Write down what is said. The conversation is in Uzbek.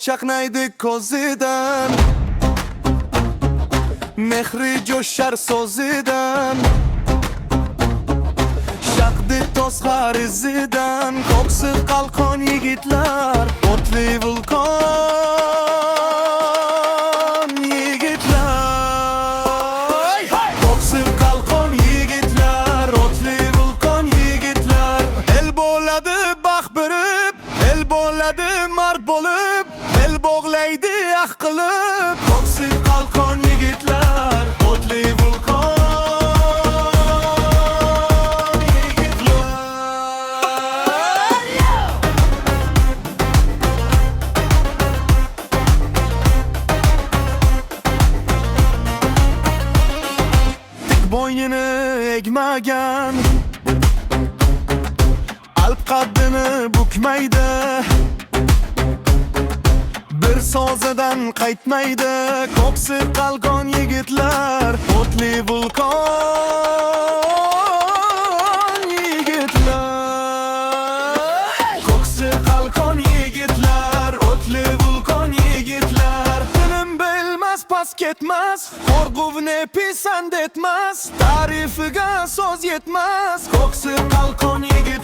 chaqnaydi ko'zidan, mehri jo'shar so'zidan, shaqdi to'zg'ar izidan. Ko'ksi qalqon yigitlar, o'tli vulqon yigitlar. Ko'ksi qalqon yigitlar, o'tli vulqon yigitlar. El bo'ladi baxt berib, el bo'ladi mard bo'lib, el bog'laydi ah qilib. Ko'ksi qalqon yigitlar, o'tli vulqon yigitlar. Tik bo'ynini egmagan, alp qaddini bukmaydi, bir so'zidan qaytmaydi. Ko'ksi qalqon yigitlar, o'tli vulqon yigitlar. Ko'ksi qalqon yigitlar, o'tli vulqon yigitlar. Tinim bilmas pas ketmas, qo'rquvni pisand etmas, ta'rifiga so'z yetmas. Ko'ksi qalqon yigitlar.